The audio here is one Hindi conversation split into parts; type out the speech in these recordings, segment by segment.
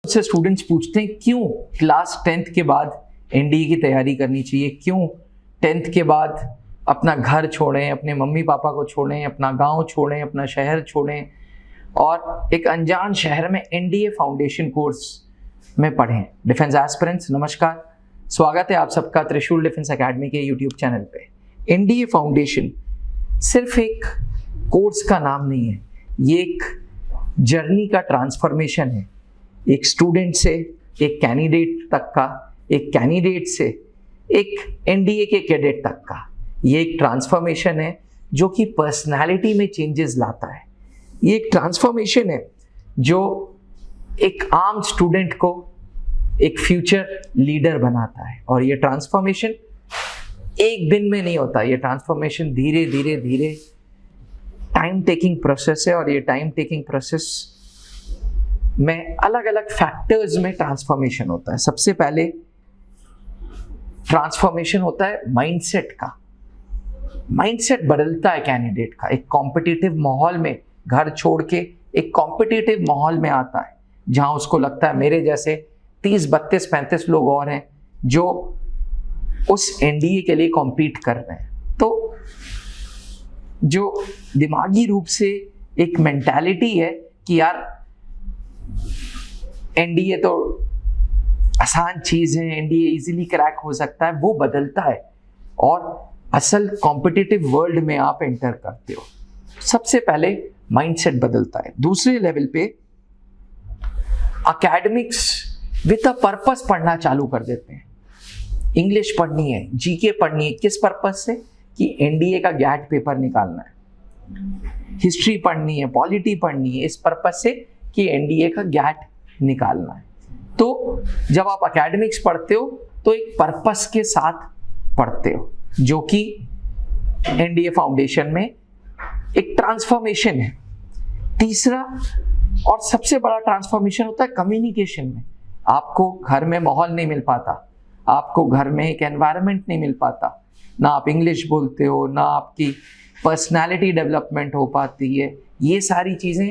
से स्टूडेंट्स पूछते हैं क्यों क्लास 10th के बाद एनडीए की तैयारी करनी चाहिए, क्यों 10th के बाद अपना घर छोड़ें, अपने मम्मी पापा को छोड़ें, अपना गांव छोड़ें, अपना शहर छोड़ें और एक अनजान शहर में एनडीए फाउंडेशन कोर्स में पढ़ें। डिफेंस एस्पिरेंट्स नमस्कार, स्वागत है आप सबका त्रिशूल डिफेंस एकेडमी के यूट्यूब चैनल पे। एनडीए फाउंडेशन सिर्फ एक कोर्स का नाम नहीं है, ये एक जर्नी का ट्रांसफॉर्मेशन है। एक स्टूडेंट से एक कैंडिडेट तक का, एक कैंडिडेट से एक एनडीए के कैडेट तक का ये एक ट्रांसफॉर्मेशन है जो कि पर्सनालिटी में चेंजेस लाता है। ये एक ट्रांसफॉर्मेशन है जो एक आम स्टूडेंट को एक फ्यूचर लीडर बनाता है। और ये ट्रांसफॉर्मेशन एक दिन में नहीं होता, ये ट्रांसफॉर्मेशन धीरे धीरे धीरे टाइम टेकिंग प्रोसेस है। और ये टाइम टेकिंग प्रोसेस में अलग अलग फैक्टर्स में ट्रांसफॉर्मेशन होता है। सबसे पहले ट्रांसफॉर्मेशन होता है माइंडसेट का। माइंडसेट बदलता है कैंडिडेट का। एक कॉम्पिटिटिव माहौल में घर छोड़ के एक कॉम्पिटिटिव माहौल में आता है जहां उसको लगता है मेरे जैसे 30, 32, 35 लोग और हैं जो उस एनडीए के लिए कॉम्पीट कर रहे हैं। तो जो दिमागी रूप से एक मेंटालिटी है कि यार एनडीए तो आसान चीज है, एनडीए इजीली क्रैक हो सकता है, वो बदलता है और असल कॉम्पिटिटिव वर्ल्ड में आप एंटर करते हो। सबसे पहले माइंडसेट बदलता है। दूसरे लेवल पे एकेडमिक्स विद अ पर्पस पढ़ना चालू कर देते हैं। इंग्लिश पढ़नी है, जीके पढ़नी है, किस पर्पस से कि एनडीए का गैट पेपर निकालना है। हिस्ट्री पढ़नी है, पॉलिटी पढ़नी है, इस पर्पस से कि एनडीए का गैट निकालना है। तो जब आप एकेडमिक्स पढ़ते हो तो एक पर्पस के साथ पढ़ते हो जो कि एनडीए फाउंडेशन में एक ट्रांसफॉर्मेशन है। तीसरा और सबसे बड़ा ट्रांसफॉर्मेशन होता है कम्युनिकेशन में। आपको घर में माहौल नहीं मिल पाता, आपको घर में एक एनवायरनमेंट नहीं मिल पाता, ना आप इंग्लिश बोलते हो, ना आपकी पर्सनालिटी डेवलपमेंट हो पाती है। ये सारी चीज़ें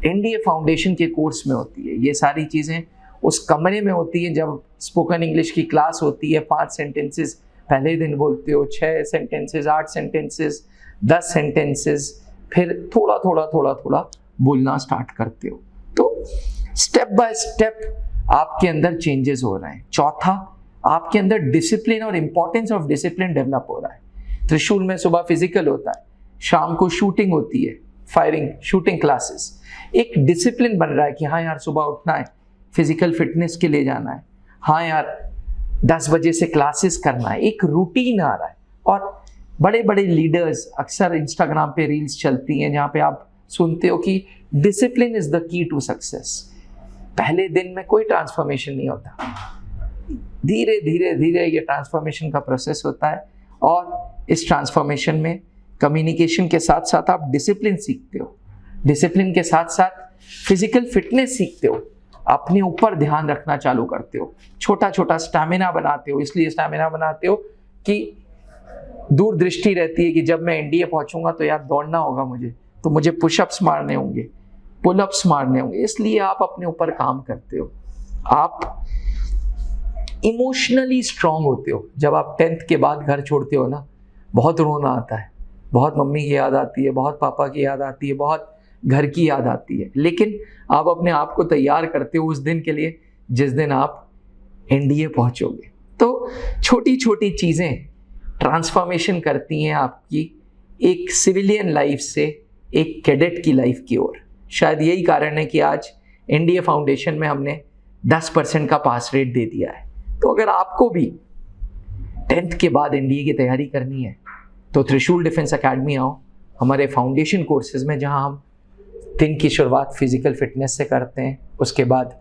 एनडीए फाउंडेशन के कोर्स में होती है। ये सारी चीज़ें उस कमरे में होती हैं जब स्पोकन इंग्लिश की क्लास होती है। 5 सेंटेंसेस पहले दिन बोलते हो, 6 सेंटेंसेस, 8 सेंटेंसेस, 10 सेंटेंसेस, फिर थोड़ा थोड़ा थोड़ा थोड़ा बोलना स्टार्ट करते हो। तो स्टेप बाय स्टेप आपके अंदर चेंजेस हो रहे हैं। चौथा, आपके अंदर डिसिप्लिन और इंपॉर्टेंस ऑफ डिसिप्लिन डेवलप हो रहा है। त्रिशूल में सुबह फिजिकल होता है, शाम को शूटिंग होती है, फायरिंग शूटिंग क्लासेस। एक डिसिप्लिन बन रहा है कि हाँ यार सुबह उठना है, फिजिकल फिटनेस के लिए जाना है, हाँ यार 10 बजे से क्लासेस करना है। एक रूटीन आ रहा है। और बड़े बड़े लीडर्स, अक्सर इंस्टाग्राम पे रील्स चलती हैं जहाँ पे आप सुनते हो कि discipline is the key to success. पहले दिन में कोई ट्रांसफॉर्मेशन नहीं होता, धीरे धीरे धीरे ये ट्रांसफॉर्मेशन का प्रोसेस होता है। और इस ट्रांसफॉर्मेशन में कम्युनिकेशन के साथ साथ आप डिसिप्लिन सीखते हो, डिसिप्लिन के साथ साथ फिजिकल फिटनेस सीखते हो, अपने ऊपर ध्यान रखना चालू करते हो, छोटा छोटा स्टैमिना बनाते हो। इसलिए स्टैमिना बनाते हो कि दूरदृष्टि रहती है कि जब मैं एनडीए पहुंचूंगा तो यार दौड़ना होगा मुझे, तो मुझे पुशअप्स मारने होंगे, पुलअप्स मारने होंगे। इसलिए आप अपने ऊपर काम करते हो। आप इमोशनली स्ट्रांग होते हो। जब आप 10th के बाद घर छोड़ते हो ना, बहुत रोना आता है, बहुत मम्मी की याद आती है, बहुत पापा की याद आती है, बहुत घर की याद आती है। लेकिन आप अपने आप को तैयार करते हो उस दिन के लिए जिस दिन आप एनडीए पहुंचोगे। तो छोटी छोटी चीज़ें ट्रांसफॉर्मेशन करती हैं आपकी एक सिविलियन लाइफ से एक कैडेट की लाइफ की ओर। शायद यही कारण है कि आज एनडीए फाउंडेशन में हमने 10% का पास रेट दे दिया है। तो अगर आपको भी 10th के बाद एनडीए की तैयारी करनी है तो त्रिशूल डिफेंस एकेडमी आओ हमारे फाउंडेशन कोर्सेज में, जहां हम दिन की शुरुआत फिजिकल फिटनेस से करते हैं। उसके बाद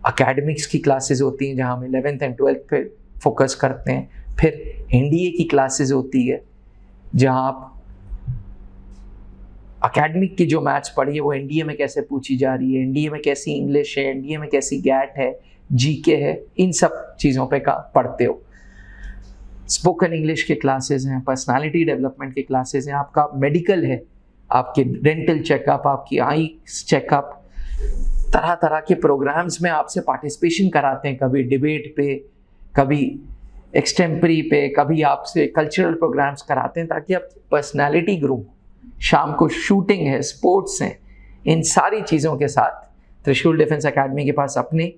एकेडमिक्स की क्लासेस होती हैं जहां हम 11th एंड 12th पे फोकस करते हैं। फिर एनडीए की क्लासेस होती है जहां आप एकेडमिक की जो मैथ्स पढ़ी है वो एनडीए में कैसे पूछी जा रही है, एनडीए में कैसी इंग्लिश है, एनडीए में कैसी गैट है, जीके है, इन सब चीज़ों पे पढ़ते हो। स्पोकन इंग्लिश के क्लासेस हैं, पर्सनालिटी डेवलपमेंट के क्लासेस हैं, आपका मेडिकल है, आपके डेंटल चेकअप, आपकी आई चेकअप, तरह तरह के प्रोग्राम्स में आपसे पार्टिसिपेशन कराते हैं, कभी डिबेट पे, कभी एक्सटेम्परी पे, कभी आपसे कल्चरल प्रोग्राम्स कराते हैं ताकि आपकी पर्सनैलिटी ग्रो हो। शाम को शूटिंग है, स्पोर्ट्स हैं, इन सारी चीज़ों के साथ त्रिशूल डिफेंस एकेडमी के पास अपने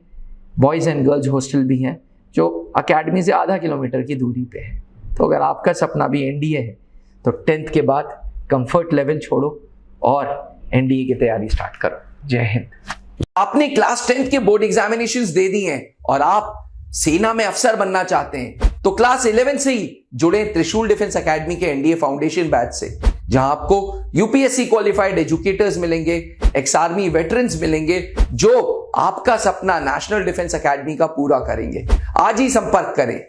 बॉयज़ एंड गर्ल्स हॉस्टल भी हैं जो एकेडमी से आधा किलोमीटर की दूरी पे है। तो अगर आपका सपना भी एनडीए है तो 10th के बाद कंफर्ट लेवल छोड़ो और एनडीए की तैयारी स्टार्ट करो। जय हिंद। आपने क्लास 10th के बोर्ड एग्जामिनेशंस दे दिए हैं और आप सेना में अफसर बनना चाहते हैं तो क्लास 11 से ही जुड़े त्रिशूल डिफेंस एकेडमी के एनडीए फाउंडेशन बैच से, जहां आपको यूपीएससी क्वालिफाइड एजुकेटर्स मिलेंगे, एक्स आर्मी वेटरन्स मिलेंगे जो आपका सपना नेशनल डिफेंस एकेडमी का पूरा करेंगे। आज ही संपर्क करें